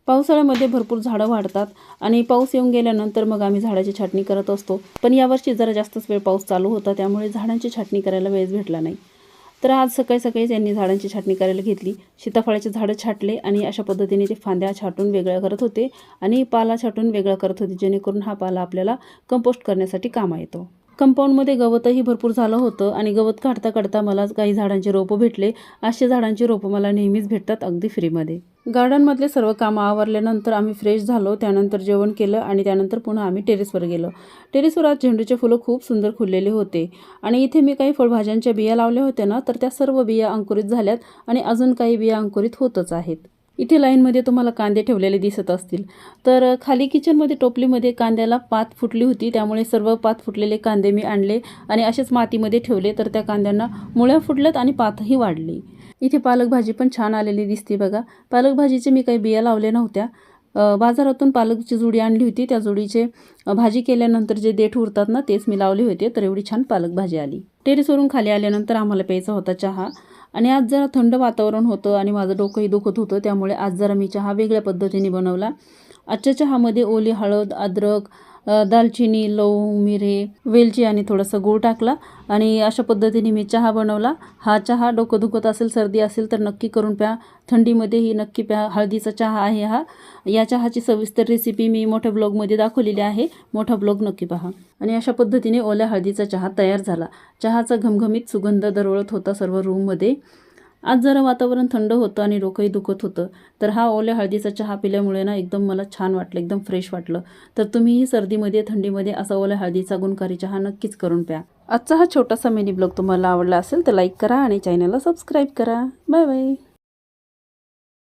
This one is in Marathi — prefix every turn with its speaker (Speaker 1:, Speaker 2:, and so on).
Speaker 1: पावसाळ्यामध्ये भरपूर झाडं वाढतात आणि पाऊस येऊन गेल्यानंतर मग आम्ही झाडाची छाटणी करत असतो। पण यावर्षी जरा जास्तच वेळ पाऊस चालू होता, त्यामुळे झाडांची छाटणी करायला वेळच भेटला नाही। तर आज सकाळी सकाळीच यांनी झाडांची छाटणी करायला घेतली। सीताफळाचे झाडं छाटले आणि अशा पद्धतीने ते फांद्या छाटून वेगळ्या करत होते आणि पाला छाटून वेगळा करत होते, जेणेकरून हा पाला आपल्याला कंपोस्ट करण्यासाठी कामा येतो। कंपाऊंडमध्ये गवतही भरपूर झालं होतं आणि गवत काढता काढता मला काही झाडांचे रोपं भेटले। असे झाडांची रोपं मला नेहमीच भेटतात अगदी फ्रीमध्ये। गार्डनमधले सर्व कामं आवरल्यानंतर आम्ही फ्रेश झालो, त्यानंतर जेवण केलं आणि त्यानंतर पुन्हा आम्ही टेरेसवर गेलो। टेरेसवर आज झेंडूचे फुलं खूप सुंदर फुललेले होते आणि इथे मी काही फळभाज्यांच्या बिया लावल्या होत्या ना, तर त्या सर्व बिया अंकुरित झाल्यात आणि अजून काही बिया अंकुरित होतच आहेत। इथे लाईनमध्ये तुम्हाला कांदे ठेवलेले दिसत असतील, तर खाली किचनमध्ये टोपलीमध्ये कांद्याला पात फुटली होती, त्यामुळे सर्व पात फुटलेले कांदे मी आणले आणि असेच मातीमध्ये ठेवले, तर त्या कांद्यांना मुळ्या फुटल्यात आणि पातही वाढली। इथे पालक भाजी पण छान आलेली दिसते बघा। पालक भाजीचे मी काही बिया लावल्या नव्हत्या, बाजारातून पालकची जुडी आणली होती, त्या जुडीचे भाजी केल्यानंतर जे देठ उरतात ना, तेच मी लावले होते, तर एवढी छान पालक भाजी आली। टेरेसवरून खाली आल्यानंतर आम्हाला प्यायचा होता चहा आणि आज जरा थंड वातावरण होतं आणि माझं डोकंही दुखत होतं, त्यामुळे आज जरा मी चहा वेगळ्या पद्धतीने बनवला। आजच्या चहामध्ये ओली हळद, अद्रक, दालचिनी, लवंग, मिरे, वेलची आणि थोडासा गूळ टाकला आणि अशा पद्धतीने मी चहा बनवला। हा चहा डोकं दुखत असेल, सर्दी असेल तर नक्की करून प्या, थंडीमध्येही नक्की प्या। हळदीचा चहा आहे हा। या चहाची सविस्तर रेसिपी मी मोठ्या ब्लॉगमध्ये दाखवलेली आहे, मोठा ब्लॉग नक्की पहा। आणि अशा पद्धतीने ओल्या हळदीचा चहा तयार झाला। चहाचा घमघमीत सुगंध दरवळत होता सर्व रूममध्ये। आज जरा वातावरण थंड होतं आणि डोकंही दुखत होतं, तर हा ओल्या हळदीचा चहा पिल्यामुळे ना एकदम मला छान वाटलं, एकदम फ्रेश वाटलं। तर तुम्हीही सर्दीमध्ये थंडीमध्ये असा ओल्या हळदीचा गुणकारी चहा नक्कीच करून प्या। आजचा हा छोटासा मिनी ब्लॉग तुम्हाला आवडला असेल तर लाईक करा आणि चॅनलला सबस्क्राईब करा। Bye bye.